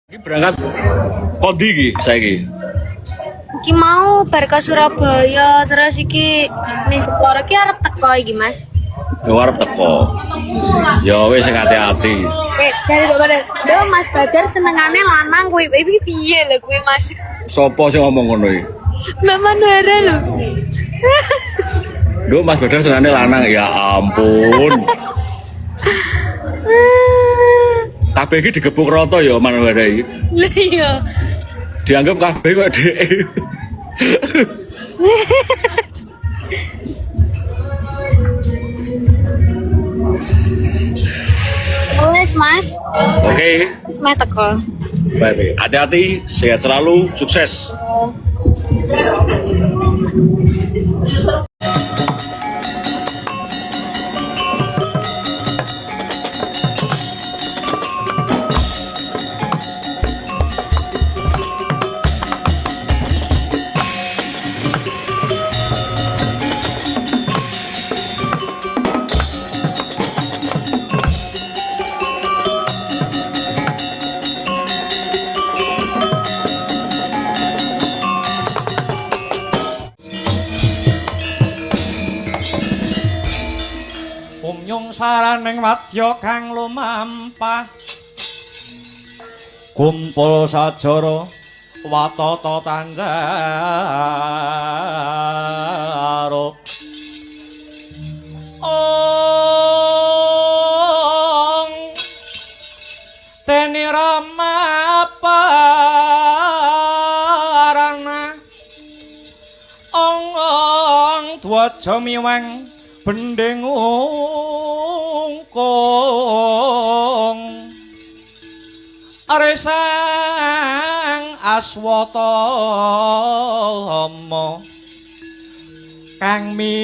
Iki berangkat kondi iki saiki. Iki mau bar ke Surabaya terus iki ning Jepara iki arep teko iki, Mas. Yo arep teko. Ya wis sing hati-hati. Jare Bapak Lho, Mas Badar senengane lanang kuwi. Iki piye lho kuwi, Mas? Sopo sing ngomong ngono iki? Mbak Manara lho. Duh, Mas Badar senane lanang. Ya ampun. Kabeh iki digebuk rata ya Man Badar iki. Lah iya. Dianggap kabeh kok dhek. Wes, Mas. Oke, Mas teko. baik. Hati-hati, sehat selalu, sukses. Umyung saraning wadya kang lumampah kumpul sajara watata tanjaro ong teni rama parana ong dwaja miwang bendeng ungkung aresang aswatama kang minangka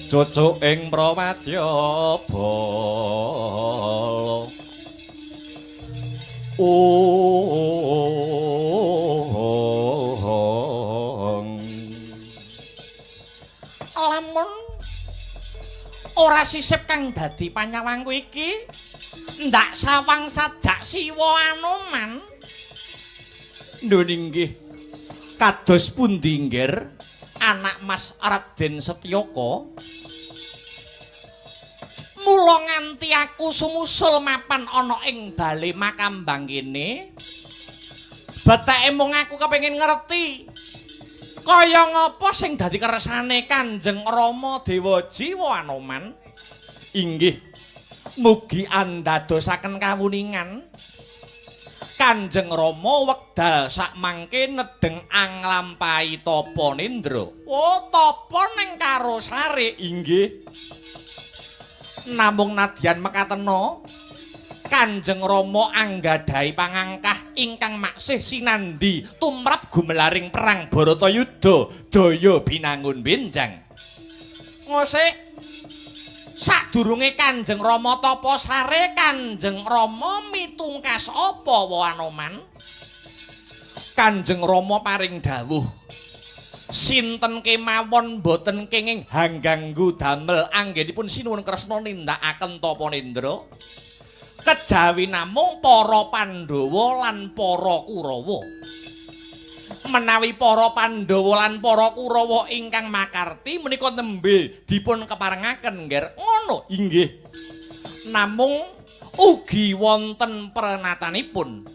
cucuk ing pramadya bala lamun ora sisip kang dadi panyawangku iki ndak sawang sajak siwa Anoman ndun inggih kados pundi nggir anak Mas Raden Setyaka mula nganti aku sumusul mapan ana ing bale Makambang kene batake mung aku kepengin ngerti kaya ngapa sing dadi kersane Kanjeng Rama Dewa Jiwa Anoman inggih mugi andadosaken kawuningan Kanjeng Rama wekdal sakmangke nedeng anglampahi tapa nindra oh tapa ning karo sare inggih namung nadyan mekatena Kanjeng Rama anggadhahi pangangkah ingkang maksih sinandhi tumrap gumelaring perang Baratayuda daya binangun benjang. Ngosik sadurunge Kanjeng Rama tapa sare Kanjeng Rama mitungkas apa wa Anoman? Kanjeng Rama paring dawuh sinten kemawon boten kenging hangganggu damel anggenipun sinuwun Kresna nindakaken tapa nindra kejawi namung para Pandhawa lan para Kurawa menawi para Pandhawa lan para Kurawa ingkang makarti menika nembe dipun keparengaken nggih ngono inggih namung ugi wonten prenatanipun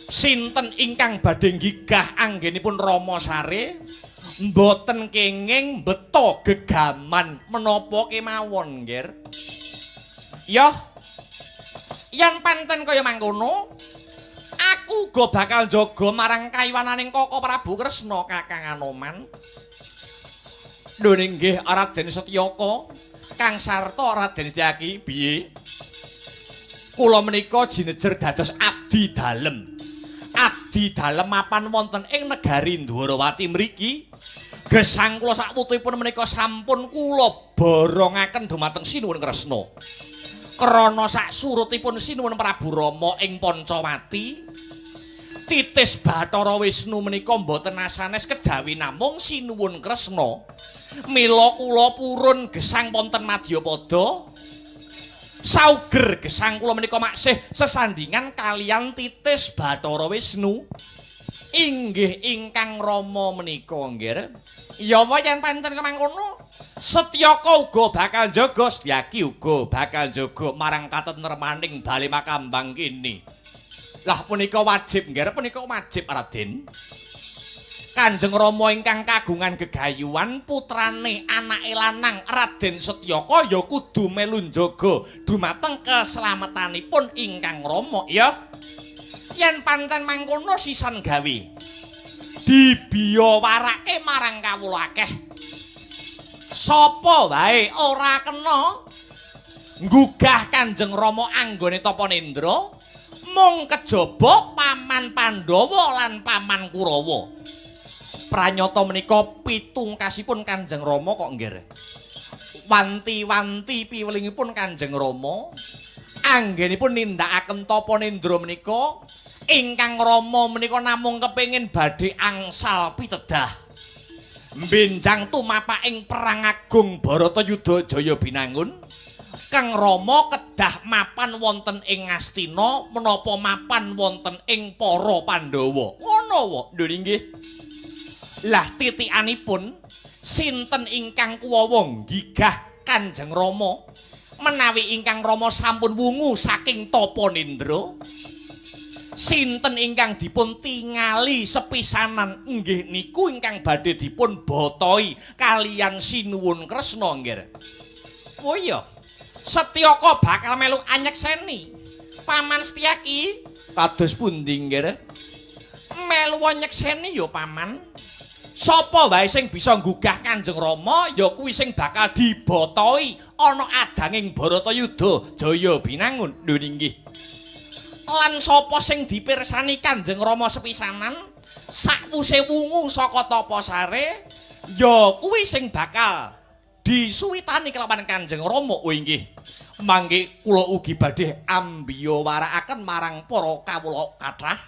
sinten ingkang badhe nggigah anggenipun Rama Sare mboten kenging beto gegaman menapa kemawon nggih ya yen pancen kaya mangkono aku uga bakal jaga marang kayuwananing Kaka Prabu Kresna Kakang Anoman lho nggih Raden Setyaka Kang Sarta Raden Setyaki piye kula menika jinejer dados abdi dalem mapan wonten ing negari Ndwarawati mriki gesang kula sakwutipun menika sampun kula borongaken dumateng sinuwun Kresna krana sak surutipun sinuwun Prabu Rama ing Pancawati Titis Bathara Wisnu menika mboten asanes kejawi namung sinuwun Kresna. Mila kula purun gesang wonten Madyapada. Sauger gesang kula menika maksih sesandingan kalian Titis Bathara Wisnu. Inggih ingkang Rama menika nggih. Ya apa yen pancen kemangkono? Setyaka uga bakal jaga, Setyaki uga bakal jaga marang katentremaning Bali Makambang kini. Lah punika wajib nggih, punika wajib Raden. Kanjeng Rama ingkang kagungan gegayuhan putrane anake lanang Raden Setyaka ya kudu melu njaga dumateng keselamatanipun ingkang Rama ya. Yen pancen mangkono sisan gawe dibiya warake marang kawula akeh. Sapa wae ora kena nggugah Kanjeng Rama anggone Tapanendra mung kejaba Paman Pandhawa lan Paman Kurawa. Pranyata menika pitungkasipun Kanjeng Rama kok nggih. Wanti-wanti piwelingipun Kanjeng Rama anggenipun nindakaken Tapanendra menika ingkang Rama menika namung kepengin badhe angsal pitedah mbenjang tumapaking perang agung Baratayuda Jaya Binangun. Kang Rama kedah mapan wonten ing Ngastina menapa mapan wonten ing para Pandhawa. Ngono wae lho nggih. Lah titikanipun sinten ingkang kuwawa nggigah Kanjeng Rama menawi ingkang Rama sampun wungu saking Tapanendra. Sinten ingkang dipun tingali sepisanan inggih niku ingkang badhe dipun botohi kalian sinuwun Kresna nggih. Oh iya, Setyaka bakal melu anyekseni Paman Setyaki. Kados pundi nggih? Melu anyekseni ya Paman. Sapa wae sing bisa nggugah Kanjeng Rama ya kuwi sing bakal dibotohi ana ajanging Baratayuda Jaya Binangun. Lho nggih. Lan sapa sing dipirsani Kanjeng Rama sepisanan sakwuse wungu saka Tapasare ya kuwi sing bakal disuwitani kelawan Kanjeng Rama. Oh nggih. Mangke kula ugi badhe ambiya warakaken marang para kawula kathah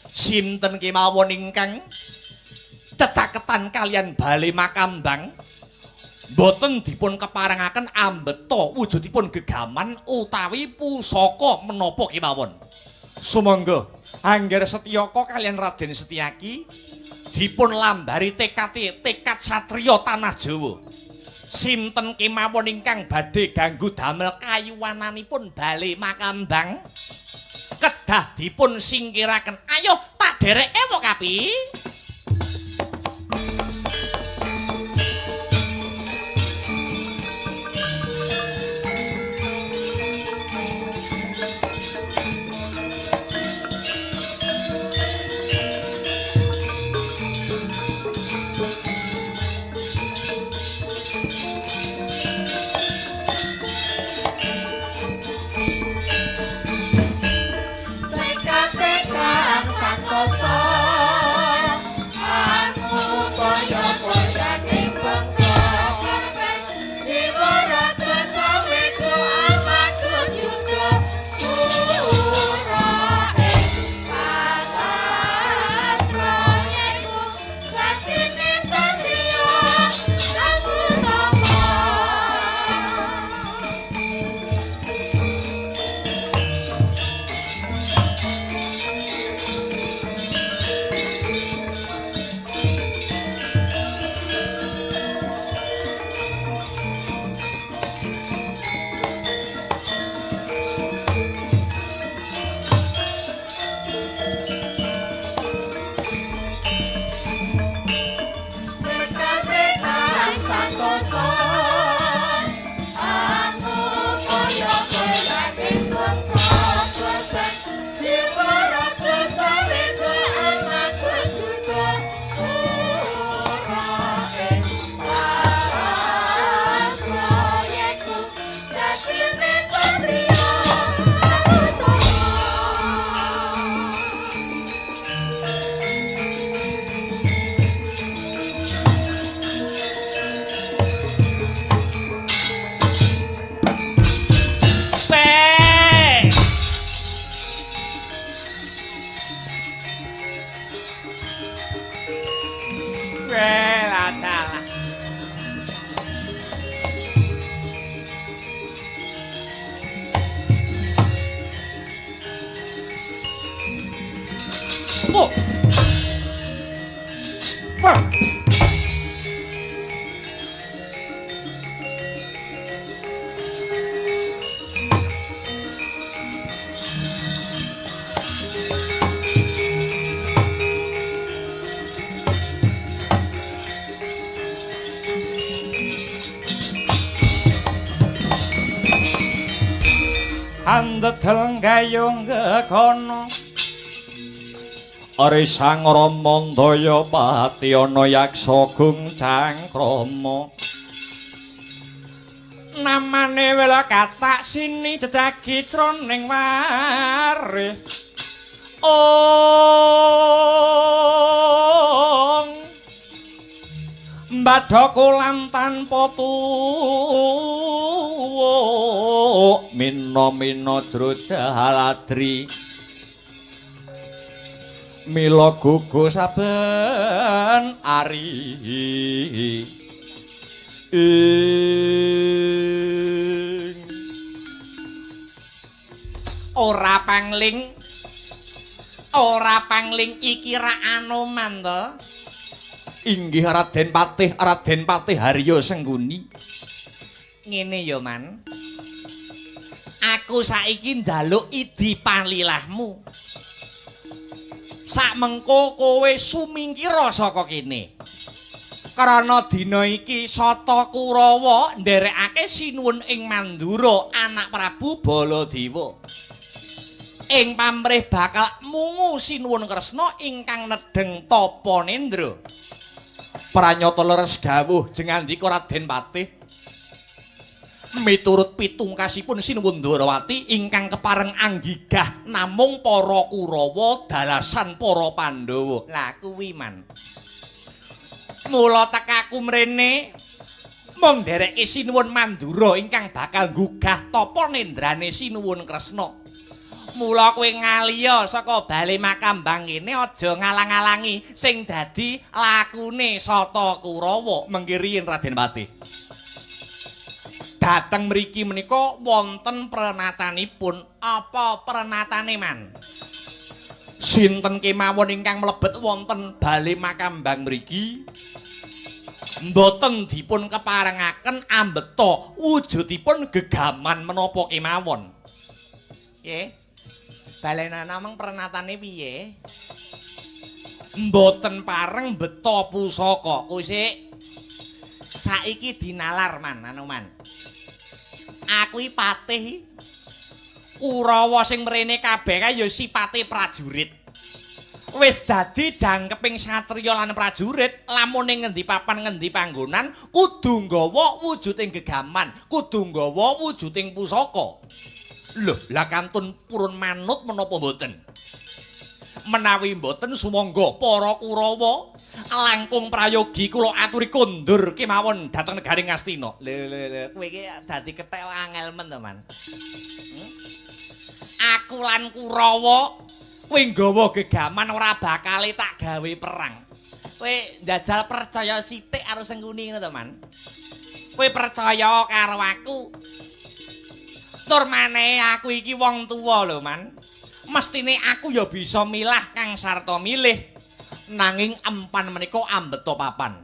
sinten kemawon ingkang cecaketan kalian Bali Makambang boten dipun keparengaken ambeta wujudipun gegaman utawi pusaka menapa kemawon. Sumangga angger Setyaka kalian Raden Setyaki dipun lambari tekad satriya tanah Jawa. Sinten kemawon ingkang badhe ganggu damel kayuwananipun Bali Makambang kedah dipun singkiraken. Ayo tak dereke wae kapi. Santoso Oh. Wah. Andedel gayung gekono Ari sang Ramandaya pati ana yaksa gung cangkrama namane wela katak sini jejagi jroning warih ong Mbadha kulam tanpa tuwa mina-mina jrojaladri mila gugu saben ari ora pangling iki ra Anoman to inggih Raden Patih Harya Sengguni ngene ya Man aku saiki njaluk idi palilahmu sak mengko kowe sumingkira saka kene karana dina iki Sata Kurawa nderekake sinuwun ing Mandura anak Prabu Baladewa ing pamrih bakal mungu sinuwun Kresna ingkang nedheng tapa nendra pranyata leres dawuh jengandika Raden Patih miturut pitungkasipun sinuwun Dwarawati ingkang kepareng anggigah namung para Kurawa dalasan para Pandhawa. Lah kuwi Man. Mula tekaku mrene mung ndereke sinuwun Mandura ingkang bakal nggugah tapa nendrane sinuwun Kresna. Mula kowe ngaliya saka bale Makambang kene aja ngalang-alangi sing dadi lakune Sata Kurawa mengki riyin Raden Patih. Dateng mriki menika wonten prenatanipun. Apa prenatane Man? Sinten kemawon ingkang mlebet wonten bale Makambang mriki mboten dipun keparengaken ambeta wujudipun gegaman menapa kemawon. Nggih. Balena namung prenatane piye? Mboten pareng beta pusaka. Kowe sik saiki dinalar Man Anoman. Aku iki patih Kurawa sing mrene kabeh kae ya sipate prajurit. Wis dadi jangkeping satriya lan prajurit, lamun ing ngendi papan ngendi panggonan kudu nggawa wujuding gegaman, kudu nggawa wujuding pusaka. Lho, lah kantun purun manut menapa mboten? Menawi mboten sumangga para Kurawa langkung prayogi kula aturi kondur kemawon dhateng negari Ngastina. Lho kowe iki dadi kethek angel men to Man. Aku lan Kurawa kowe nggawa gegaman ora bakal tak gawe perang. Kowe njajal percaya sithik karo Sengguni ngono to Man. Kowe percaya karo aku. Tur maneh aku iki wong tuwa lho Man. Mestine aku ya bisa milah kang sarta milih nanging empan menika ambeta papan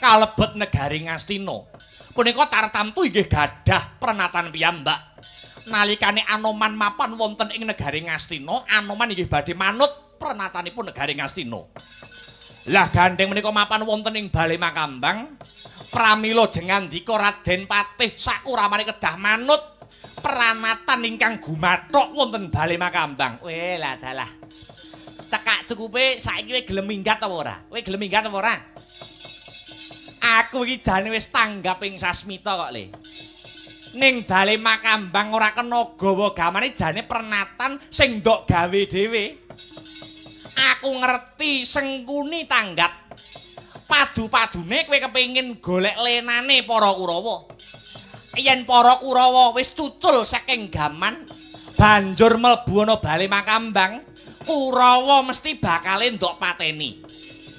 kalebet negari Ngastina punika tartamtu inggih gadah prenatan piyambak nalikane Anoman mapan wonten ing negari Ngastina Anoman inggih badhe manut prenatanipun negari Ngastina lah gandeng menika mapan wonten ing bale Makambang pramila jengandika Raden Patih sakuramane kedah manut pranatan ingkang gumathok wonten bale Makambang. Weh lah dalah. Cekak cukupe saiki kowe gelem minggat apa ora? Kowe gelem minggat apa ora? Aku iki jane wis tanggap ing sasmita kok Le. Ning bale Makambang ora kena gawa gamane jane pernatan sing ndok gawe dhewe. Aku ngerti Sengguni tanggap. Padu-padune kowe kepengin golek lenane para Kurawa. Yen para Kurawa wis cucul saking gaman banjur mlebu ana bale Makambang, Kurawa mesti bakale ndok pateni.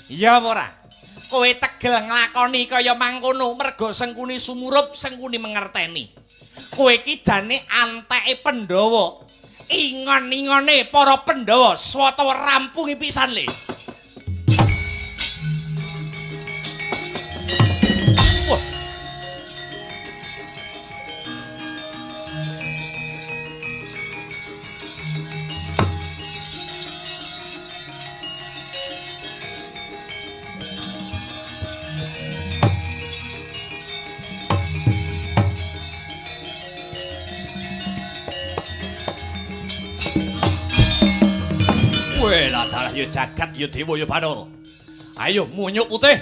Iya apa ora? Kowe tegel nglakoni kaya mangkono merga Sengguni sumurup, Sengguni mengerteni. Kowe iki jane anteke Pandhawa. ingon-ingone para Pandhawa swata rampungi pisan le. Wah. Wela dalah yo jagat yo dewa yo Bathara. Ayo munyuk putih.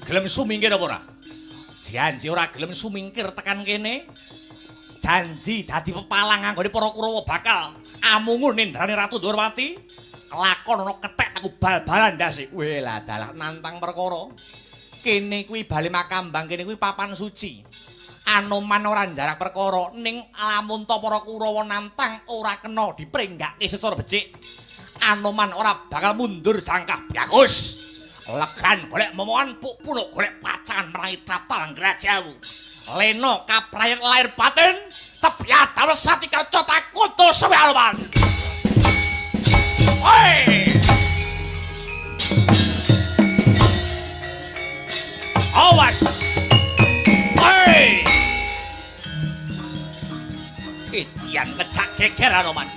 Gelem sumingkir apa ora? Janji ora gelem sumingkir tekan kene. Janji dadi pepalang anggone para Kurawa bakal amungun nendrane Ratu Ndorowati. Lakon ana kethek aku bal-balan ndase. Wela dalah nantang perkara. Kene kuwi bali Makambang, kene kuwi papan suci. Anoman ora njarak perkara ning lamun ta para Kurawa nantang ora kena diprenggake secara becik. Anoman ora bakal mundur sangkah bagus. Legan golek momongan puk-puluk golek pacangan merangi tatal Grajawu. Leno kaprayan lahir batin tebyat damel satika cota kutu suwe Anoman. Oi! Awas! Oi! Idian ngecak geger Anoman.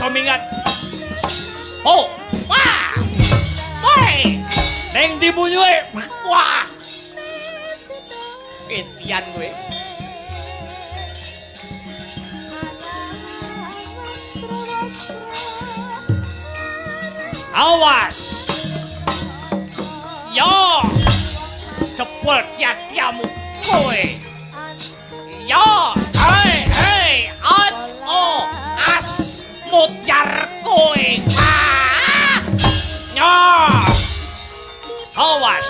Mingat. Oh, wah. Woi. Neng ndi munyuke? Wah. Ketian kowe. Awas. Yo. Cepol tiatiamu kowe. Yo. Hei, oh, as. Mutiar kowe. Ah! Nyo. Awas.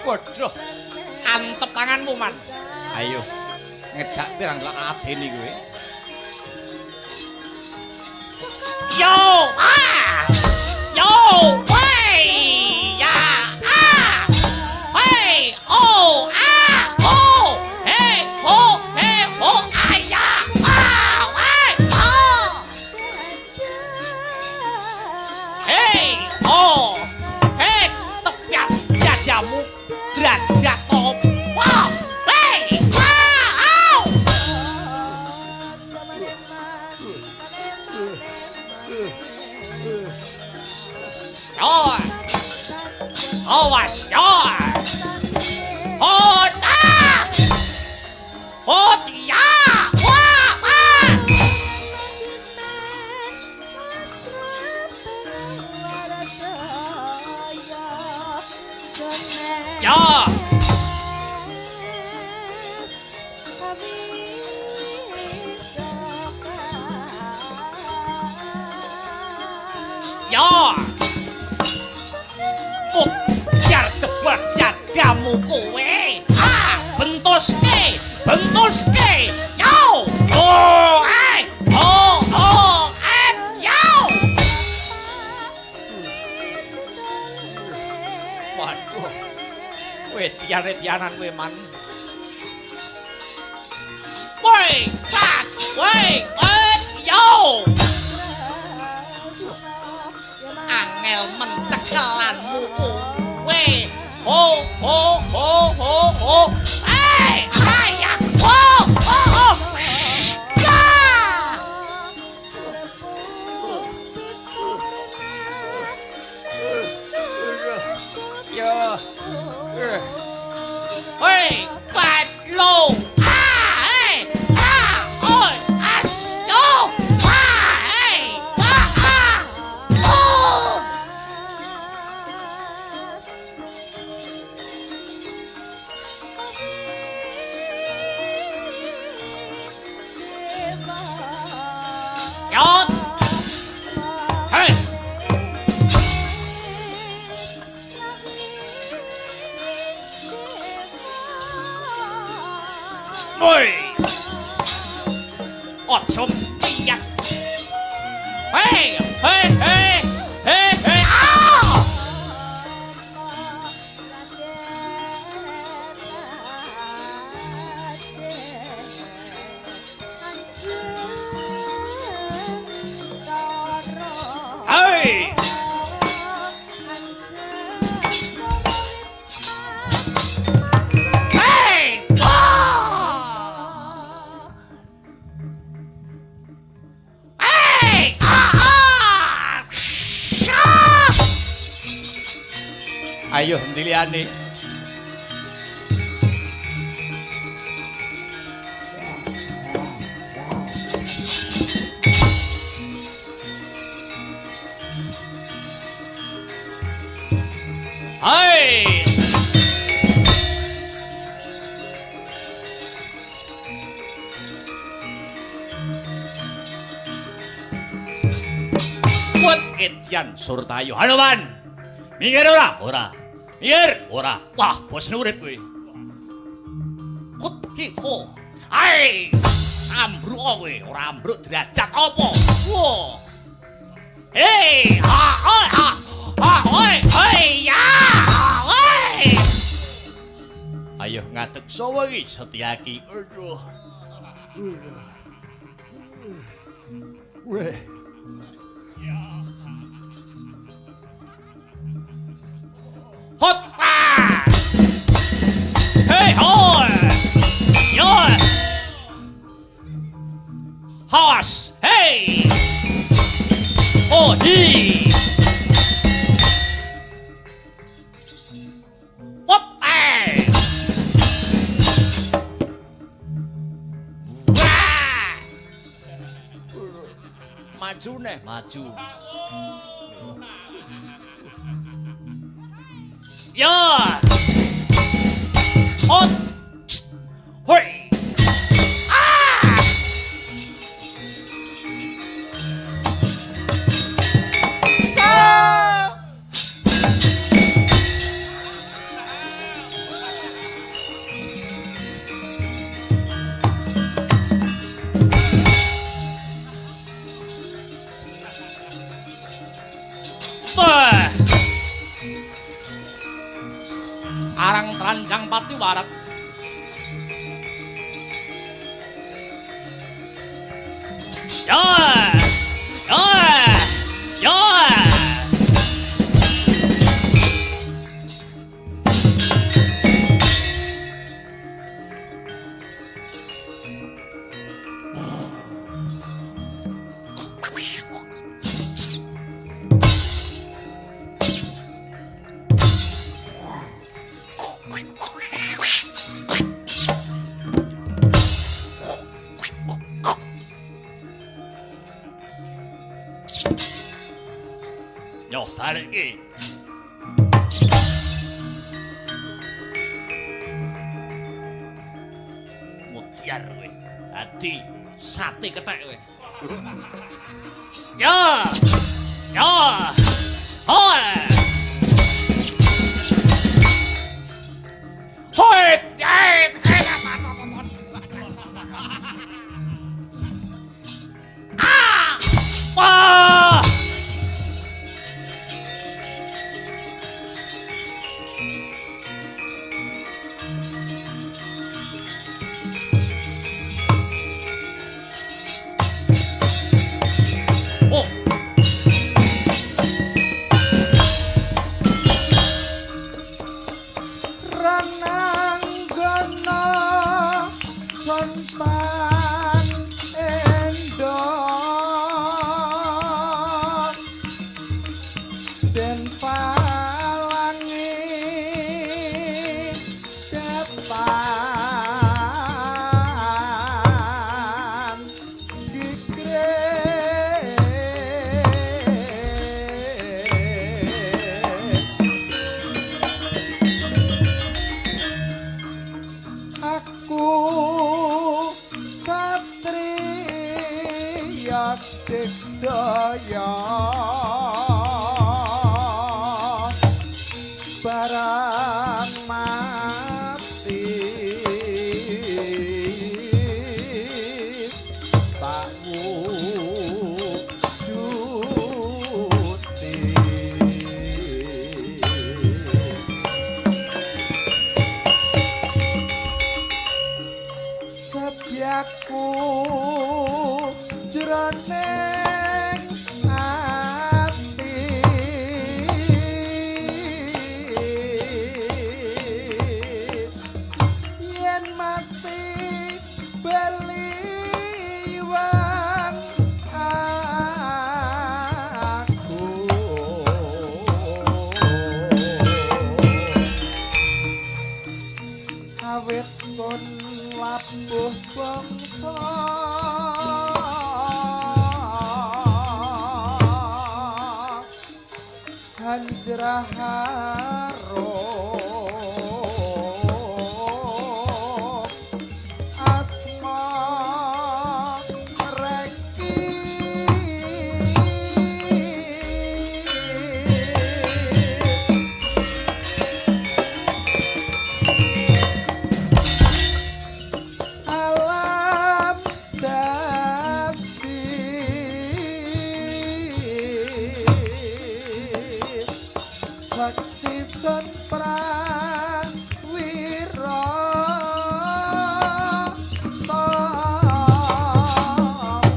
Waduh, antep tanganmu man. Ayo, ngejak pirang lah adeni kowe. Yo, yo, wey, ya, wey, oh, hey, ya, wey, hey, hey, tepiat jajamu. Derajat opo? Hei! Wow! Yor! Awas, yor! Hota! Hotia! Wah! Ya. Ya. Mutiar jebak dadamu kowe. Bentuske. Yo. Oh, yo. Waduh. Kowe tiar-tiaran kowe man. Woi, yo. Angel mencekelanmu kowe. Ho. oh, hey, ya, oh, oh, ya. Ya, hey, bad low, hey, oi, as, yo, hey, oh. Yot! Hey! Ôi! 어쩜 이야! Hey! Hey! Hey! Hey! Hey! 아! Hey! Hey! Hey! Ayo, diliane. Hai! Kuat Etian Surtayo. Hanuman. Minggir ora? Ora. Minggir? Ora. Wah, bos urip kowe. Kut hi ho. Hai! Ambruk kowe, ora ambruk derajat apa? Wah. Hei, ha, oi, ha. Ah, oi, oi, ya. Oi. Ayo ngadeg sawa iki Setyaki. Aduh. Weh. Hoppa! Hey, hoi! Yoi! Haas! Hey! Oh, hi! Hoppa! Wah! Maju nih, maju. Ya. Hot. Hoi. Ah. Sa. Bah. Arang Tranjang Pati Warak. Ya. Ya. Ya. Yo, tarik iki. Mutiar kowe. Dadi sate kethek kowe. Ya. Ya. Hoi. Hoi. Ah! Wah! Oh. den palangi depan dikre aku satriya digdaya barang mati tak wujuti sebyaku jroning ati yen mati beliwang aku awit sun labuh bangsa hanjrah haro asma reki alam dadi saksi sun prawira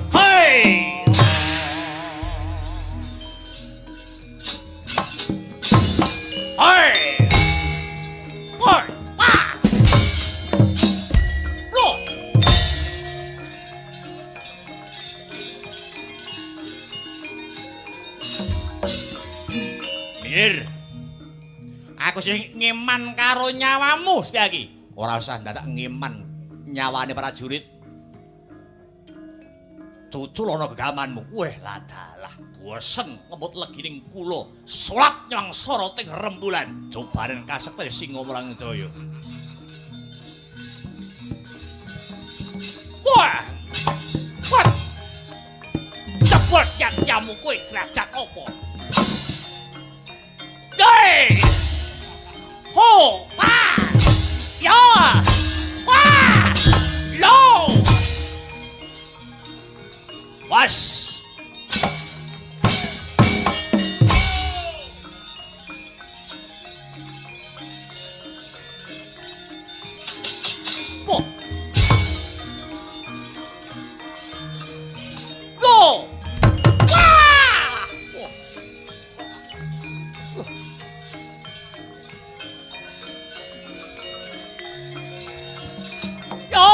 Hei! Hei! Hei! Wah! Loh! Mir. Aku sing ngeman karo nyawamu Setyaki. Ora usah dadak ngeman nyawane prajurit. Cucul ana gegamanmu. Weh ladalah bosen ngemut legining kula. Sulap nyang soroting rembulan. Jobaren kasekti Singa Mulangjaya. Wah! Wat! Cepet yamu kowe derajat apa? Hei! Ho! Wah! Ya! Wah! Lo! Was! Po! Lo! Wah! Oh. Yo!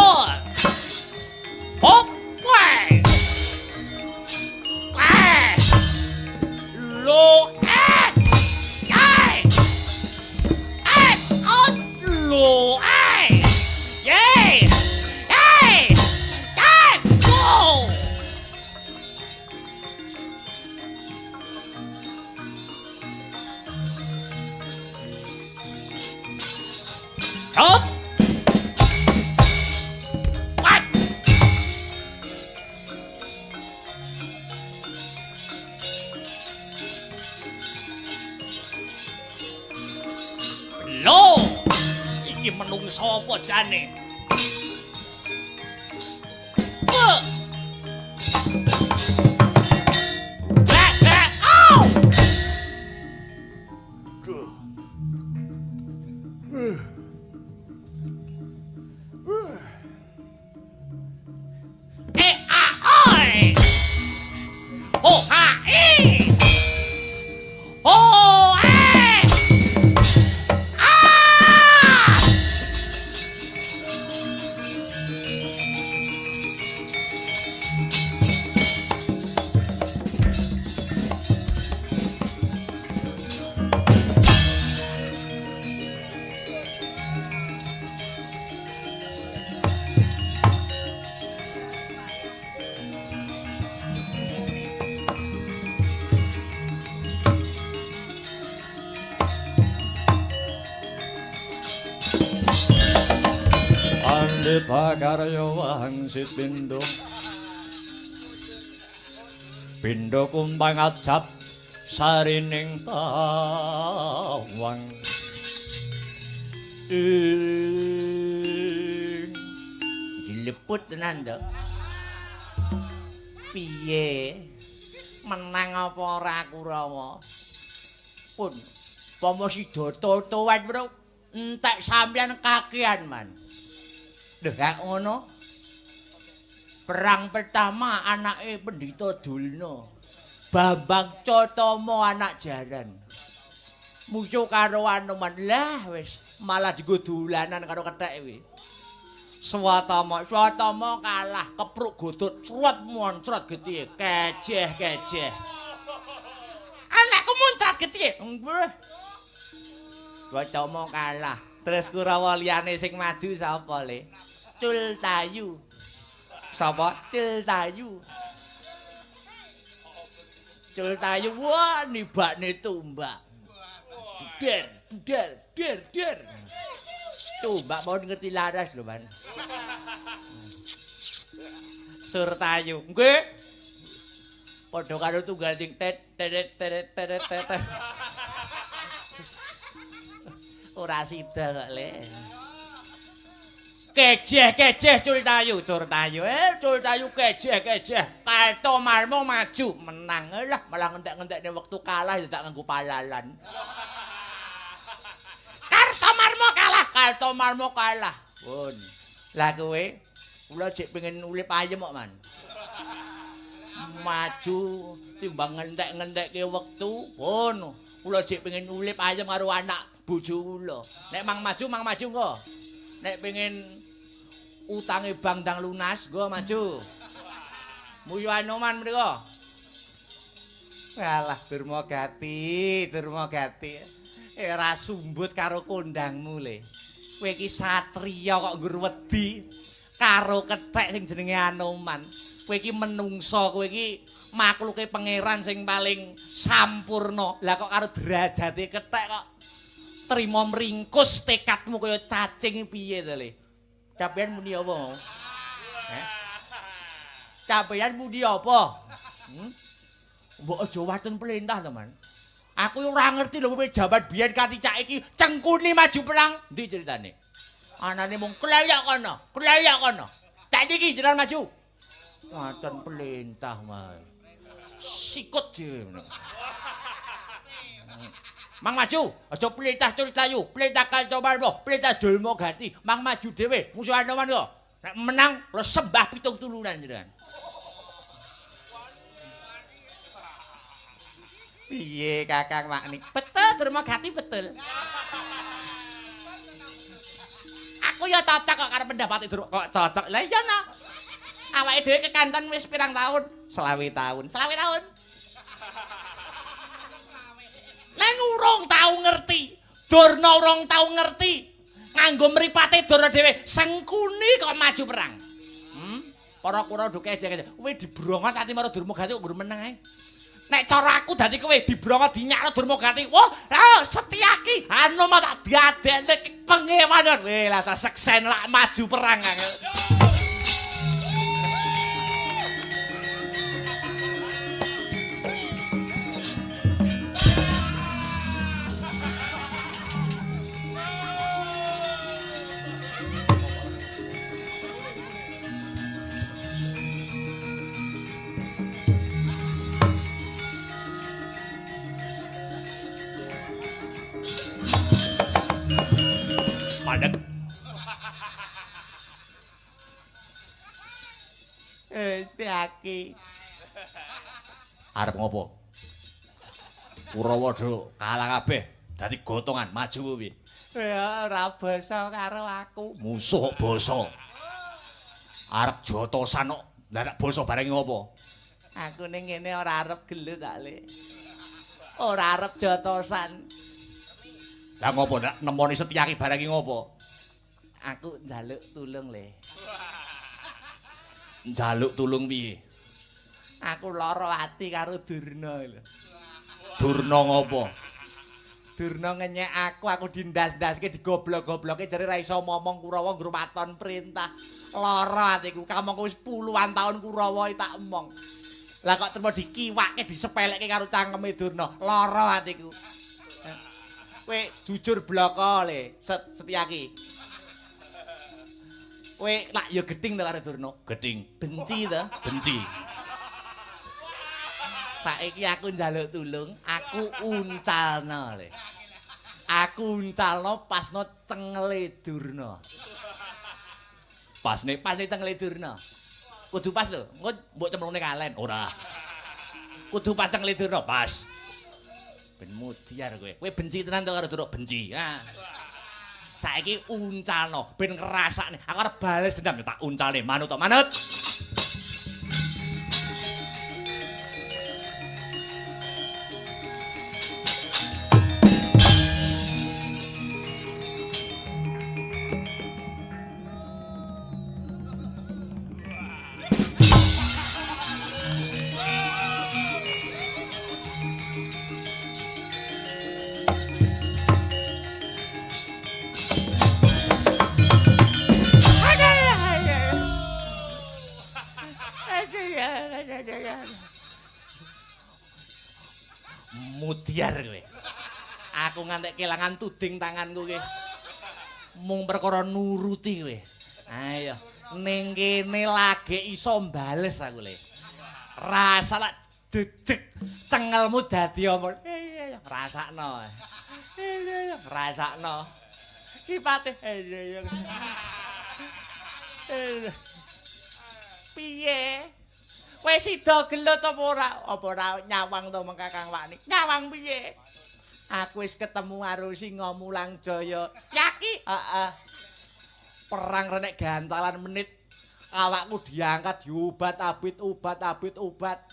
Hop! Wah! Wah! Lo! Yai! On! Lo! Yay! Yay! Yay! Whoa! Up! What? Lo! Iki menungso apa jane? Wah! Oh! Duh. Ahoy! Oh, ha, oh, ah! Pandita karya wangsit pindo pindo kuntang ajat sarining tawang dileput tenan to piye menang apa ora Kurawa pun pomo si toto-toan bro entek sampeyan kakean man lho gak ngono perang pertama anake Pendhita Dulna Bambang Cotomo anak jaran musuh karo Anoman lah wis malah digo dolanan karo kethek kuwi Swatama kalah kepruk godhot crot moncrot getih kejeh anakku muncrat getih nggih Swatama kalah terus Kurawa liyane sing maju sapa le Cultayu sapa Cultayu wah nibakne tumbak der tumbak mau ngerti laras lho man Surtayu nggih padha karo tunggal sing tet ora sida kok le kejeh Cultayu kejeh Kalto Marmo maju menang lah malah ngentek-ngentekne wektu kalah tak nganggo palalan Kalto Marmo kalah pun lah kowe kula jek pengen urip ayem kok man maju timbang ngentek-ngentekke wektu pun kula jek pengen urip ayem karo anak bojo kula nek mang maju engko nek pengen utange bank ndang lunas nggo maju muyu Anoman mriko alah Durmagati ora sumbut karo kondangmu le kowe iki satriya kok nggur wedi karo kethek sing jenenge Anoman kowe iki menungsa kowe iki makluke pangeran sing paling sampurna lah kok karo derajate kethek kok trima mringkus tekadmu kaya cacing piye to le sampeyan muni apa sampeyan muni apa mbok aja waten pelintah to man aku ora ngerti lho kowe jabat biyen kanthi cak iki cengkuni maju perang ndi ceritane anane mung kleyak kono cak iki jenengan maju waten pelintah mah sikut dhewe Mang maju, aja pelintah Cultayu, pelintah Kalto Marmo, pelintah Durmagati, mang maju dhewe musuh Anoman kok. Nek menang lo sembah pitung tulunan jenengan. Piye Kakang Makni? Betul Durmagati betul. Aku ya cocok kok karo pendapat itu kok cocok. Lah iya no. Awake dhewe kekanton wis pirang tahun? 20 tahun. Neng urung tau ngerti. Durna urung tau ngerti. Nganggo mripate Durna dhewe sengkuni kok maju perang. Para kura duke aja. Kowe dibrongot ati karo Durmagati kok nggur meneng ae. Nek cara aku dadi kowe dibrongot dinyakno Durmagati. Wah, Setyaki Anoman tak diadekne pengewanan. Weh, lah tak seksen lak maju perang. Padek. Setyaki. Arep ngopo? Kurawa kalah kabeh. Dadi gotongan maju kuwi. Ya ora basa karo aku. Musuh kok basa. Arep jotosan kok. Lah nek basa bareng ngopo? Aku ning kene ora arep gelut tak Le. Ora arep jotosan. Lah ngopo nek nemoni Setyaki bareng ngopo? Aku njaluk tulung Le. Njaluk tulung piye? Aku lara ati karo Durna lho. Durna ngopo? Durna ngenyek aku dindas-ndaske digoblok-gobloke jare ra iso momong Kurawa ngrumaton perintah. Lara atiku, kamangka wis puluhan taun Kurawa tak emong. Lah kok terima dikiwake disepelekke karo cangkeme Durna. Lara atiku. Kowe jujur bloko le, Setyaki. Kowe lak ya gedhing to karo Durna? Gedhing. Benci to? Benci. Saiki aku njaluk tulung, aku uncalno le. Aku uncalno pasno cengele Durna. Pasne cengele Durna. Kudu pas lho, engko mbok cemplungne kalen. Ora. Kudu pas cengele Durna, pas. Ben mudiar kowe. Kowe benci tenan to karo Durna? Benci. Nah. Saiki uncalno ben ngrasakne. Aku arep bales dendam tak uncalne. Manut to, manut. Mudiar kowe. Aku ngantek kelangan tuding tanganku kowe. Mung perkara nuruti kowe. Ayo, ning kene lagi iso bales aku le. Rasa lak jejeg cengelmu dadi apa? Rasakno. Rasakno. Sipate. Piye? Kowe sida gelut apa ora? Apa ora nyawang to mengko Kang Wani? Nyawang piye? Aku wis ketemu karo Singa Mulang Jaya. Yaki? Heeh. Perang renek gantalan menit. Awakku diangkat diobat-abit, obat.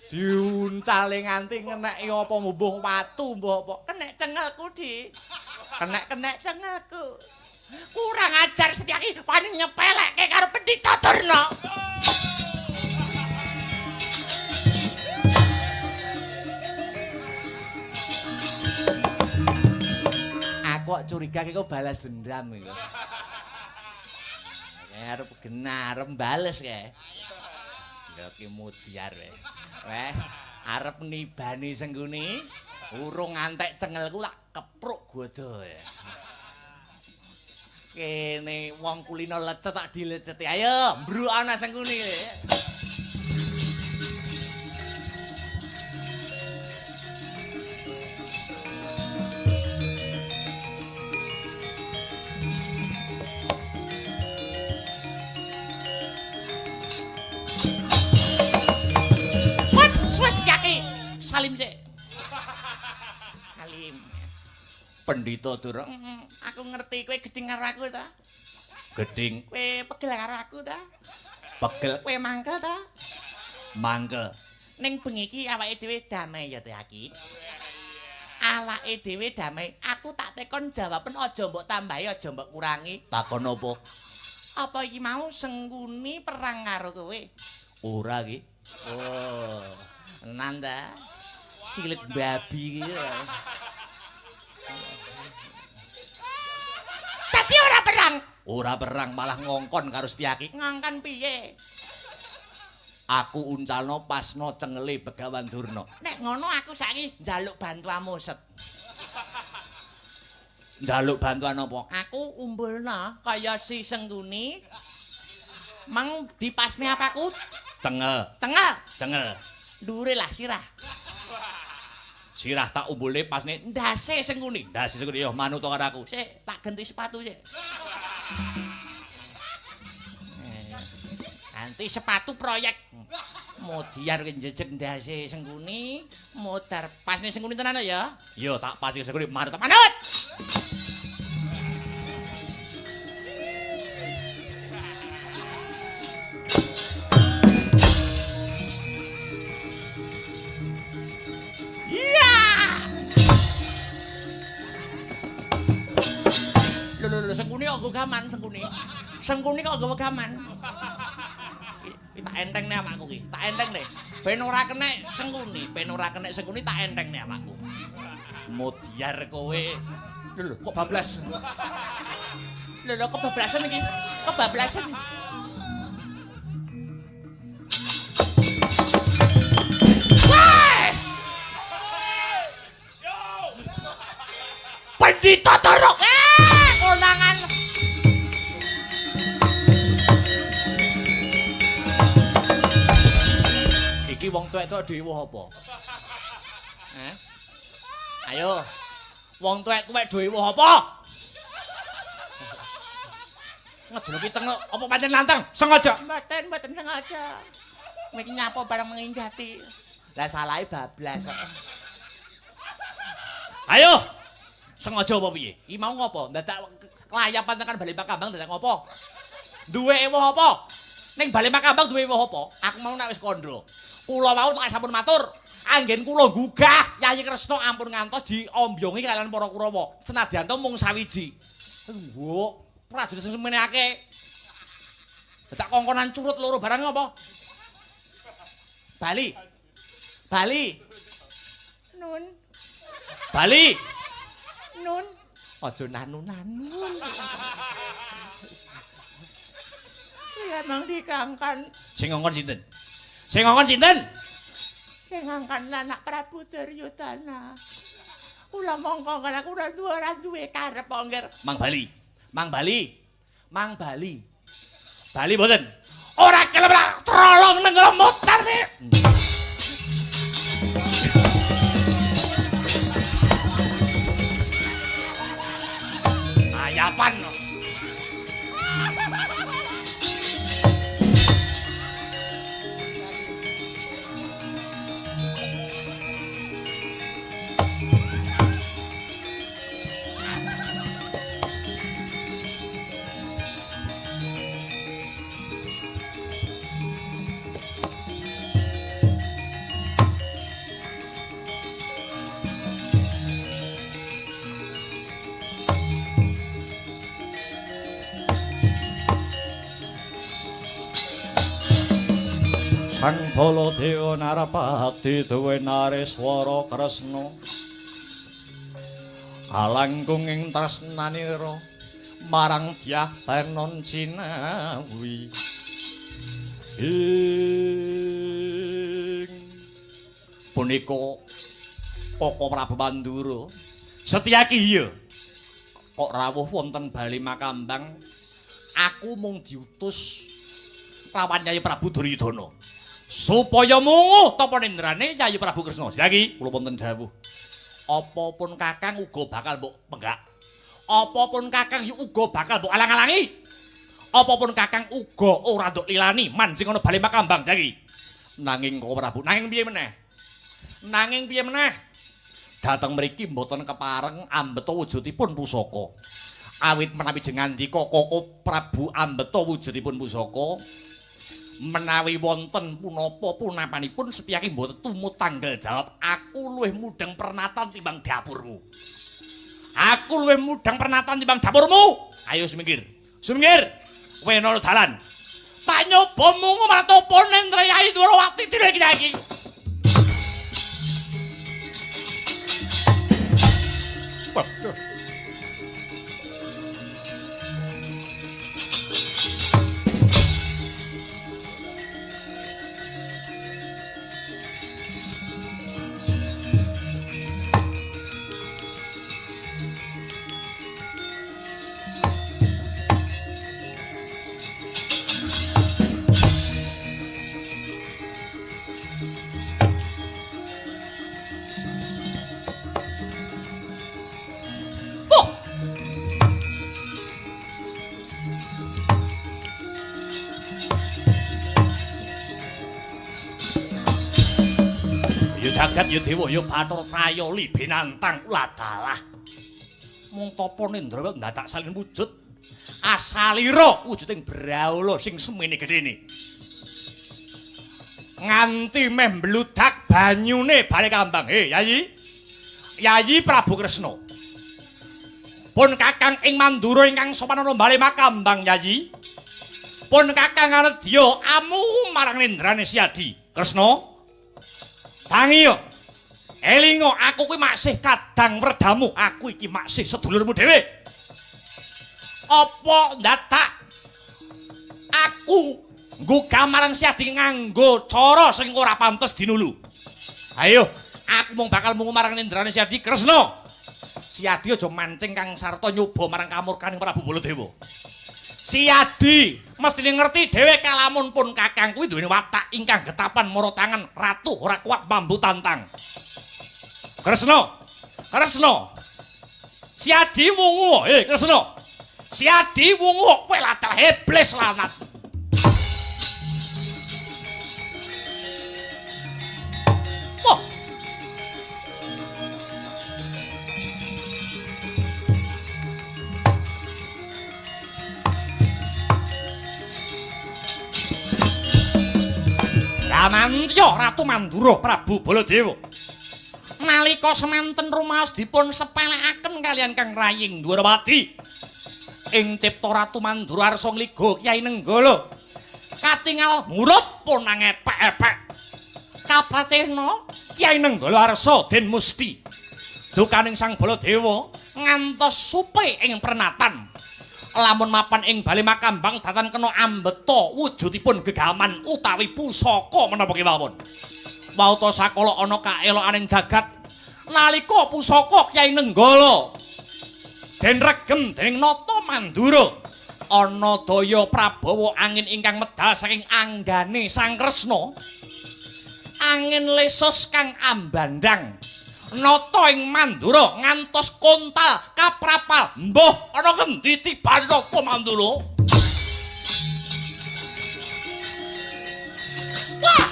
Diuncale nganti ngeneki apa mbuh watu mbuh apa. Kenek cengelku, Dik. Kenek cengelku. Kurang ajar Setyaki, wani nyepelekke karo Pendhita Durna. Aku kok curiga kok balas dendam iki. Arep arep bales kae. Ya ki mudiar wae. Weh, arep nibani Sengguni, urung ngantek cengelku lak kepruk godo ya. Kene wong kulino lecet tak dileceti. Ayo, mbruk ana Sengguni. Wes Setyaki, salim sik. Salim. Pendhita Durna, aku ngerti kowe gedhing karo aku ta? Gedhing. Kowe pegel karo aku ta? Pegel. Kowe mangkel ta? Mangkel. Ning bengi iki awake dhewe damai ya Setyaki. Awake dhewe damai. Aku tak tekon jawaben aja mbok tambahi, aja mbok kurangi. Takon apa? Apa iki mau Sengguni perang karo kowe? Ora iki. Oh. Nanda silik babi gitu. Tapi ora perang. Ora perang malah ngongkon karo Setyaki. Ngongkon piye? Aku uncalno pasno cengele Begawan Durna. Nek ngono aku saiki njaluk bantuanmu Set. Njaluk bantuan apa? Aku umbulna kaya si Sengguni. Mang dipasne apaku? Cengel. Ndure lah sirah. Sirah tak umbulne pasne ndase Sengguni. Ndase Sengguni yo manut karo aku. Sik, tak ganti sepatu sik. Ganti sepatu proyek. Modiar ki njejeg ndase Sengguni, modar pasne Sengguni tenan ya. Yo tak pasti Sengguni manut. Sengguni kok gaman Sengguni kok gawe gaman. Tak enteng nih awakku ki. Tak enteng deh. Ben ora kenek sengkuni, tak entengne awakku. Modiar kowe. Lho kok bablas. Lho kebablasan iki. Kebablasan. Pandita Torok. Konangan. Iki wong tuwek-tuwek dhewe apa? Ayo. Wong tuwek-tuwek dhewe apa? Ngejuluki cengek apa pancen lantang? Sengaja. Mboten sengaja. Niki nyapa barang menginggati. Lah salahe bablas. Ayo. Sengaja apa piye? Iki mau ngopo? Dadak kelayapan tekan Bali Makambang dadak ngopo? Duwe ewuh apa? Ning Bali Makambang duwe ewuh apa? Aku mau nek wis kandha. Kula wau tak sampun matur, anggen kula gugah Yayi Kresna ampun ngantos diombongi kalian para Kurawa. Senadyan to mung sawiji. Mbok, prajurit sing semenake. Dadak kongkonan curut loro barang apa? Bali. Nun. Bali. Nun. Aja nanu-nanu. Ya nang dikangkan. Sing ngongkon sinten? Sing ngangkan anak Prabu Duryudana. Kula mongko aku ora duwe karep angger. Mang Bali. Bali mboten. Ora kelem trolong nang motor nek. Ayapan. Sang Baladewa narapati duwe Nareswara Kresna alangkung ing tresnanira marang Dyah Tenon Cinawi ing punika Koko Prabu Pandura Setyaki iya kok rawuh wonten Bali Makambang aku mung diutus lawan Yayi Prabu Duryudana supaya munguh tapa nendrane Yayi Prabu Kresna. Setyaki kula wonten dawuh. Apapun Kakang uga bakal mbok penggak. Apapun Kakang uga bakal mbok alang-alangi. Apapun Kakang uga ora nduk lilani mancing ana Bali Makambang. Setyaki. Nanging Koko Prabu, nanging piye meneh? Dateng mriki mboten kepareng ambeta wujudipun pusaka. Awit menawi jengandika Koko Prabu ambeta wujudipun pusaka menawi wonten punapa punapanipun Setyaki mboten tumut tanggal jawab. Aku luwih mudeng pernatan timbang dapurmu. Ayo sumingkir. Wena dalan. Tak nyoba mungu maratopo Nendra Yayi Dwarawati dina iki. Jagat ya dewa ya Bathara Prayoli binantang ladalah. Mung tapa Nendra ndadak salin wujud. Asalira wujuding brahala sing semene gedene. Nganti meh mbludak banyune Bali Kambang. Yayi Prabu Kresna. Pun Kakang ing Mandura ingkang sopan ana Bali Makambang Yayi. Pun Kakang Anedya amu marang Nendrane Siadi. Kresna Tangi yo. Elingo aku kuwi maksih kadang werdamu, aku iki maksih sedulurmu dhewe. Apa ndatak aku nggugah marang Siadi nganggo cara sing ora pantes dinulu. Ayo, aku mung bakal mungu marang nendrane Siadi Kresna. Siadi aja mancing Kang Sarta nyoba marang kamurkaning Prabu Baladewa. Siadi mestine ngerti dhewe kalamun pun kakang kuwi duweni watak ingkang getapan mara tangan ratu ora kuat mambu tantang. Kresna. Kresna. Siadi wungu, Kresna. Siadi wungu kowe latar iblis lanat. Wah. Ramantya Ratu Mandura Prabu Baladewa. Nalika semanten rumaos dipun sepelekaken kalian Kang Raying Dwarawati ing cipta Ratu Mandura Arsa Ngliga Kyai Nenggala katingal murup pun ngepek-epek kapracehna Kyai Nenggala Arsa Den Musti dukaning Sang Baladewa ngantos supe ing pernatan lamun mapan ing bali makambang datan kena ambeta wujudipun gegaman utawi pusaka menapa kemawon. Wauta sakala ana kaelokaning jagat nalika pusaka Kyai Nenggala den regem dening Nata Mandura ana daya prabawa angin ingkang medal saking anggane Sang Kresna angin lesus kang ambandang nata ing Mandura ngantos kontal kaprapal mbah ana ngendi tibane Nata Mandura. Wah.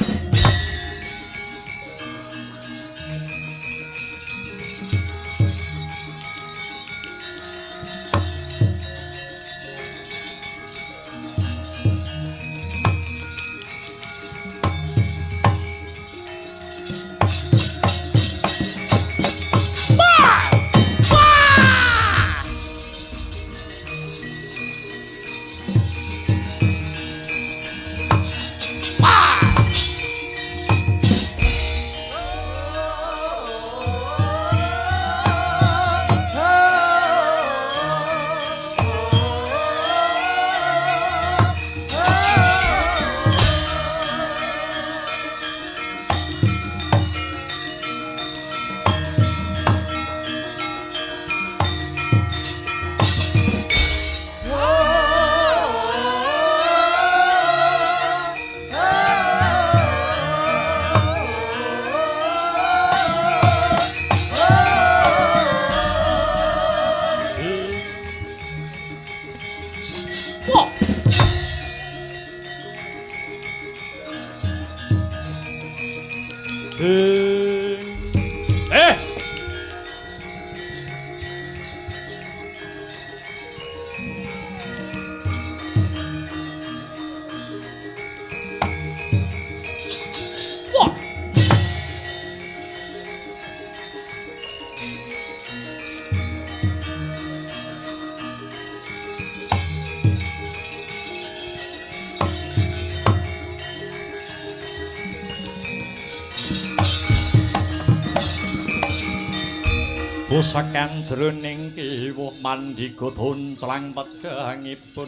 Pusakan jroning kiwa mandika donclang pedhangipun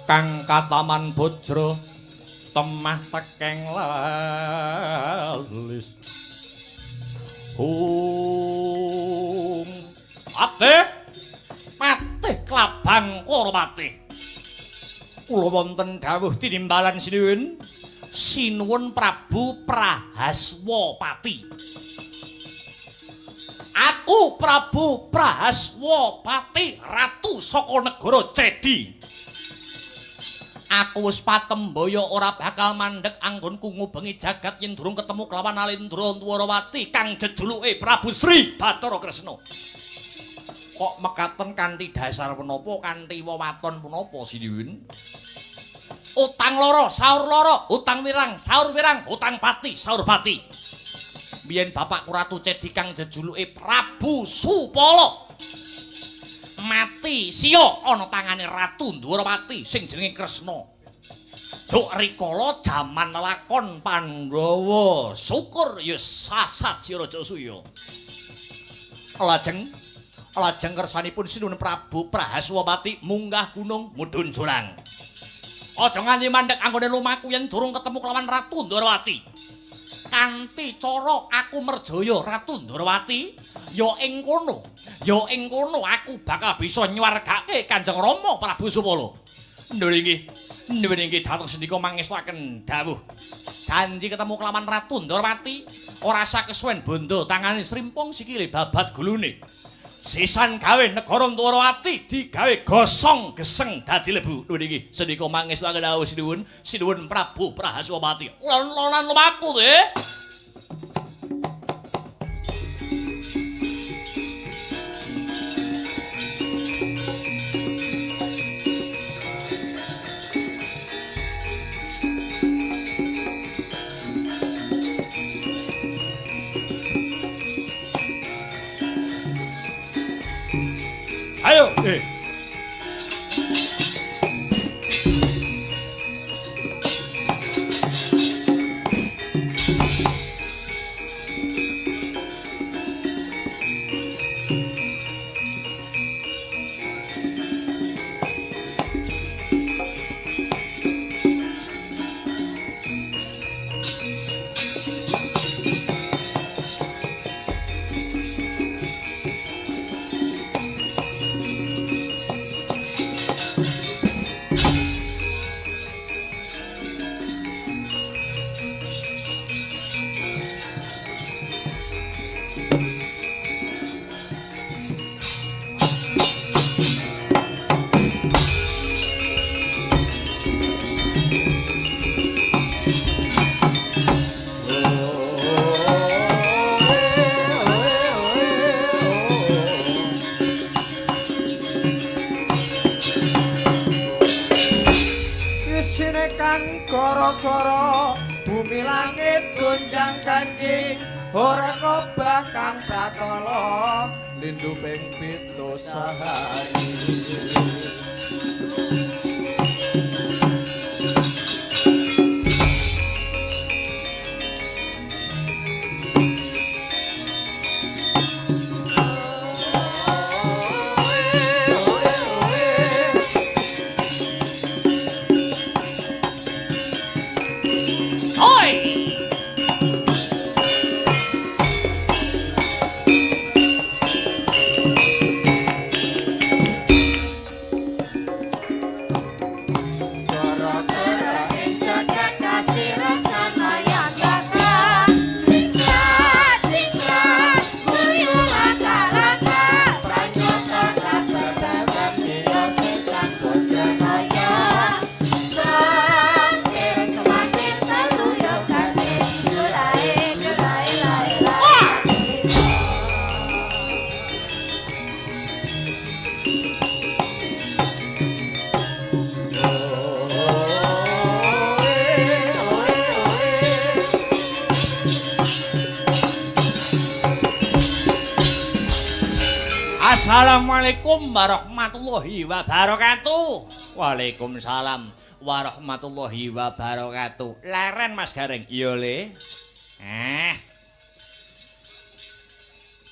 kang kataman bojro temah tekeng lalis Patih Klabang Koromati kula wonten dawuh tinimbalan sinuwun Prabu Prahaswapati. Aku Prabu Prahaswapati ratu saka negara Cedi. Aku wis patembaya ora bakal mandheg anggonku ngubengi jagat yen durung ketemu kelawan Alendra Dwarawati kang jejuluke Prabu Sri Bathara Kresna. Kok mekaten kanthi dasar menapa kanthi wewaton punapa Sinuwun? Utang loro, saur loro, utang wirang, saur wirang, utang pati, saur pati. Biyen bapakku Ratu Cedi kang jejuluke Prabu Supala mati sia ana tangane Ratu Dwarawati sing jenenge Kresna. Duk rikala jaman lakon Pandhawa syukur ya sasat sira Jasuya. Lajeng kersanipun Sinuhun Prabu Prahaswapati munggah gunung mudhun jurang. Aja nganti mandheg anggone lumaku yen durung ketemu kelawan Ratu Ndrawati. Kanthi cara aku merjaya Ratu Ndrawati, ya ing kono aku bakal bisa nyuwargake Kanjeng Rama Prabu Supala. Nuwun inggih dhateng sendika mangestuaken dawuh. Janji ketemu kelawan Ratu Ndrawati, ora sakesuwen bondo tangane srimpung sikile babat gulune. Sisan gawe negara Ndrawati digawe gosong geseng dadi lebu. Nuwun inggih sendika mangestuaken dawuh Sinuhun Prabu Prahaswapati. Lan lumaku to. Ayo, Gara-gara bumi langit gonjang kanjing ora kobah kang pratala lindu ping 7 sahari. Assalamualaikum warahmatullahi wabarakatuh. Waalaikumsalam warahmatullahi wabarakatuh. Leren Mas Gareng. Iya Le.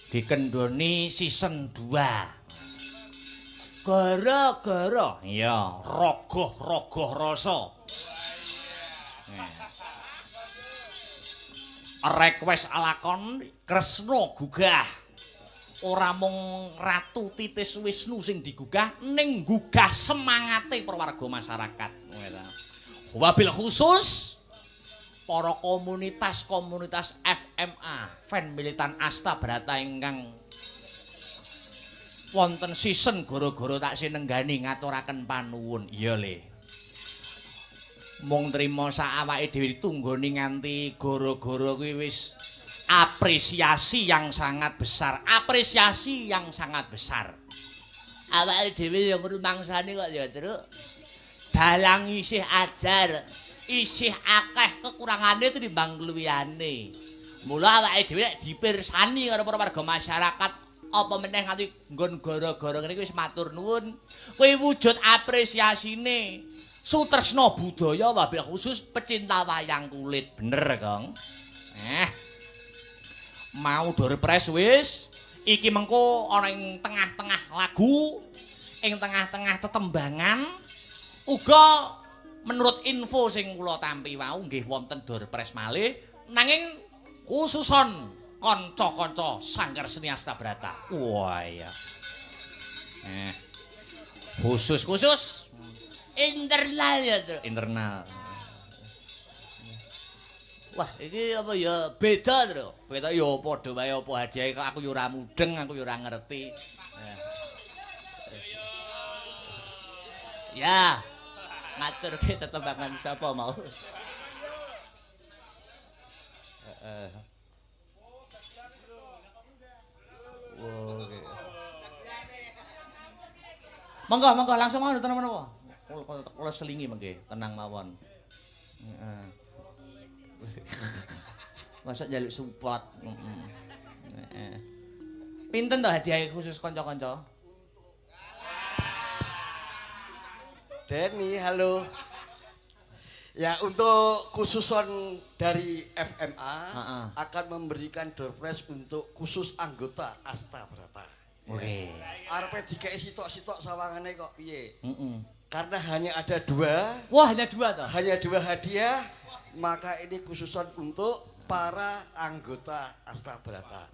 Dikendoni season 2. Gara-gara ya rogoh-rogoh rasa. Request alakon Kresna gugah. Ora mung Ratu Titis Wisnu sing digugah, ning gugah semangate para warga masyarakat. Wabil khusus para komunitas FMA, fan militan Asta Brata ingkang wonten season gara-gara tak sinenggani ngaturaken panuwun. Iya Le. Mung trima sak awake dhewe ditunggoni nganti gara-gara kuwi wis apresiasi yang sangat besar, awake dhewe yang rumangsane kok ya Truk. Dalang isih ajar, isih akeh kekurangane tinimbang kluyane. Mula awake dhewe dipirsani karo para warga masyarakat apa meneh nganti nggon gara-gara ngene wis matur nuwun. Kuwi wujud apresiasine. Sutresna budaya wabil khusus pecinta wayang kulit. Bener, Kang. Mau door press wis. Iki mengko ana ing tengah-tengah lagu, ing tengah-tengah tetembangan. Uga menurut info sing kula tampi wau nggih wonten door press malih nanging khususon kanca-kanca Sanggar Seni Astabrata. Wah iya. Khusus internal ya, internal. Wah, iki apa ya beda, Tru. Beda ya padha wae apa hadiah aku ya ora mudeng, aku ya ora ngerti. Ya. Ngatur ke tetembangan sapa mau. Monggo langsung mawon tenang menapa. Kula selingi mengke, tenang mawon. Heeh. Masa njaluk support. Heeh. Pinten to hadiah khusus kanca-kanca? Denny, halo. Ya, untuk khususon dari FMA akan memberikan door prize untuk khusus anggota Astabrata. Oke. Arepe dikeki sitok-sitok sawangane kok piye? Karena hanya ada 2. Wah, hanya 2 toh? Hanya 2 hadiah, maka ini khususon untuk para anggota Astabrata.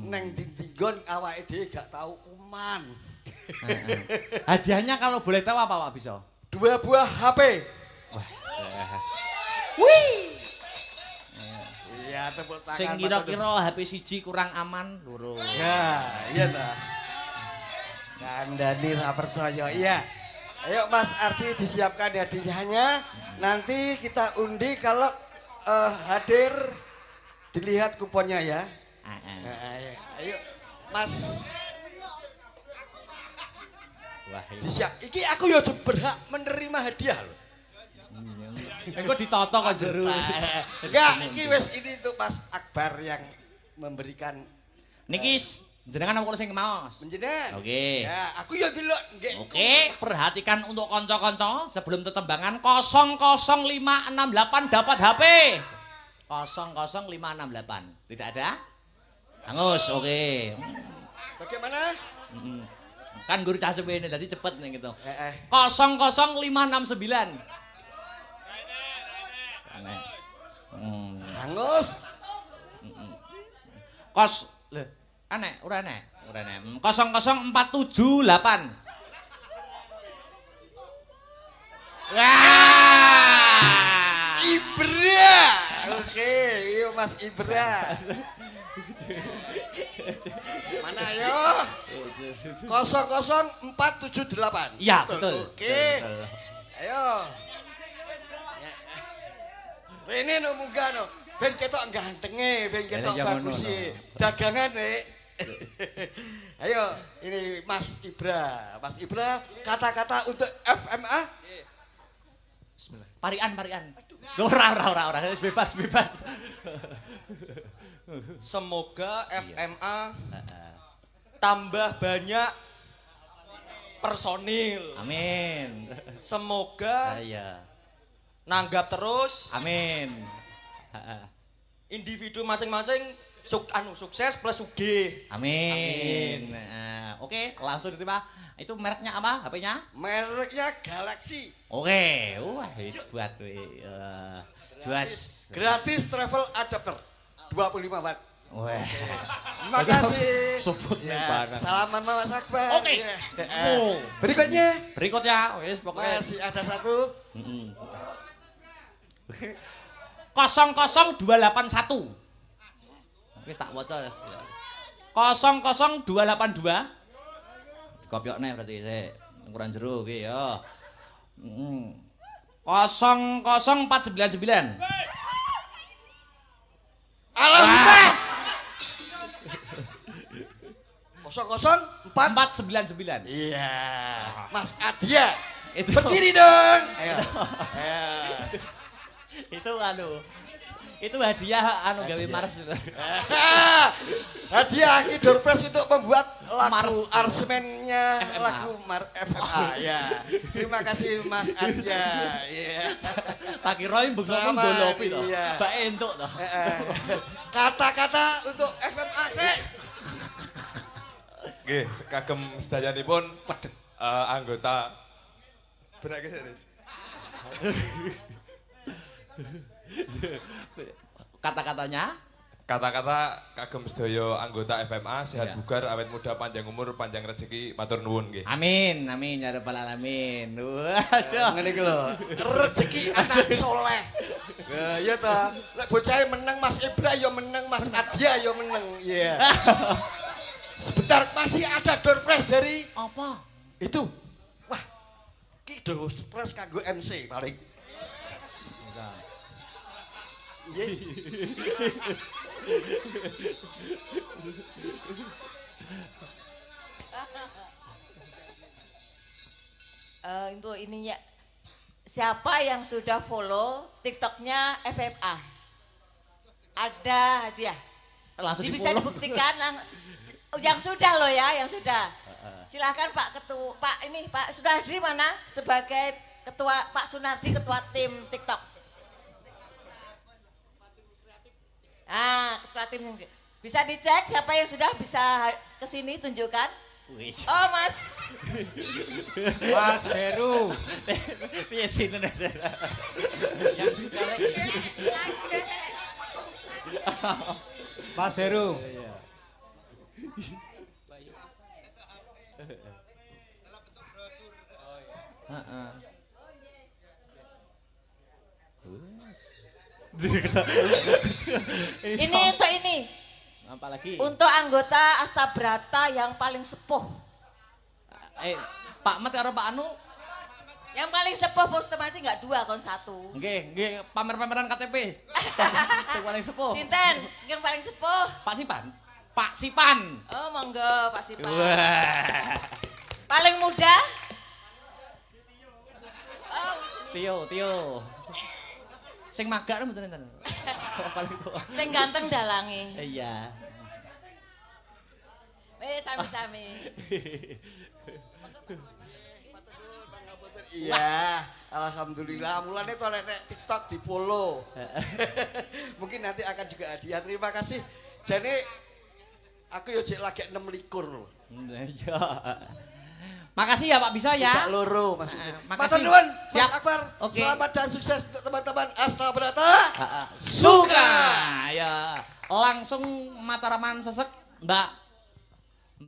Neng dinggon awake dhewe gak tahu kuman. Hadiahnya kalau boleh tahu apa Pak bisa? 2 buah HP. Wah, wih. Iya, tepuk tangan. Sing kira-kira HP siji kurang aman, loro. Ya, iya ta. Kandhani ra percaya. Iya. Ayo Mas Ardi disiapkan hadiahnya. Nanti kita undi kalau hadir dilihat kuponnya ya. Ayo Mas. Wah, disiap. Iki aku ya berhak menerima hadiah loh. Engko ditata kok jero. Enggak, iki wis ini tuh Mas Akbar yang memberikan. Niki jenengan apa sing kemaos? Menjenengan. Oke. Ya, aku ya delok nggih. Oke, perhatikan untuk kanca-kanca sebelum tetembangan 00568 dapat HP. 00568. Tidak ada? Angus, oke. Bagaimana? Kan guru cah sepene dadi cepet nih gitu. 00569. Angus. Ora enek. 00478. Wah! Ibra. Oke, yuk Mas Ibra. Mana ayo? 00478. Iya, betul. Oke. Ayo. Rene no munggah no. Ben ketok gantenge, ben ketok bagus sih. Dagangan nek. Ayo, ini Mas Ibra. Mas Ibra, kata-kata untuk FMA. Bismillah. Parian. Ora, bebas. Semoga FMA tambah banyak personil. Amin. Semoga nanggap terus. Amin. Individu masing-masing sukses plus sugih. Amin. Oke, langsung diterima. Itu mereknya apa? HP-nya? Mereknya Galaxy. Oke. Wah, hebat jelas. Gratis travel adapter 25 watt. Wah. Terima kasih. Sebutnya banget. Salaman Mas Akbar. Oke. Berikutnya wis pokoknya masih ada satu. 00281. Wis tak waca wis. 00282. Dikopiokne berarti sik. Ukuran jero iki ya. 00499. Alhamdulillah. 00499. Iya. Mas Adia. Itu berdiri dong. Ayo. Itu Itu hadiah anu gawe Mars. Hadiah Ki Door Prize untuk membuat lagu Mars. aransemennya FMA. lagu FMA ya. Terima kasih Mas Arya. Iya. Tak kira mbok ngomong Selamat, dolopi to. iya. Bak entuk to. Kata-kata untuk FMA sih. Nggih, kagem sedayanipun anggota benak Ris. Kata-katanya Kata-kata kagem sedaya anggota FMA sehat Iya. bugar awet muda panjang umur panjang rezeki matur nuwun nggih. amin, amin ya rabbal alamin. Waduh. Ngene iki lho, rezeki anak soleh. Nah, iya ta. Lek bocah meneng Mas Ibra ya meneng, Mas Adia ya meneng. Iya. Sebentar masih ada Door Prize dari Apa? itu. Wah. Ki Door Prize kanggo MC paling. Iya. Untuk ininya siapa yang sudah follow TikToknya FMA? Ada hadiah. Langsung Bisa di-follow. dibuktikan yang sudah loh ya, yang sudah. Silakan Pak Ketua, Pak ini Pak Sunardi mana sebagai ketua Pak Sunardi ketua tim TikTok. Ketua tim bisa dicek siapa yang sudah bisa kesini tunjukkan. Wih. Oh Mas, Mas Heru. Piye sini nek. Mas Heru. Heeh. ini untuk ini. Apalagi? Untuk anggota Astabrata yang paling sepuh. Pak Mat karo Pak Anu. Yang paling sepuh Postemati enggak dua kon satu. Nggih, pamer-pameran KTP. Sing paling sepuh. Sinten yang paling sepuh? Pak Sipan. Pak Sipan. Oh monggo Pak Sipan. Wah. Paling muda? Oh, Tio. Sing maga mboten enten. Paling tua. sing ganteng dalange. Iya. Sami-sami. Iya, alhamdulillah. Mulane to nek TikTok di-follow. Mungkin nanti akan juga hadiah. Terima kasih. Jane aku yo jek lagi 6 likur lho. Iya. Makasih ya Pak Bisa ya. Tidak loro Mas. Makasih. Matur nuwun Siap. Mas Akbar. Oke. Selamat dan sukses untuk teman-teman Astabrata. Suka. Ya. Langsung Mataraman Sesek Mbak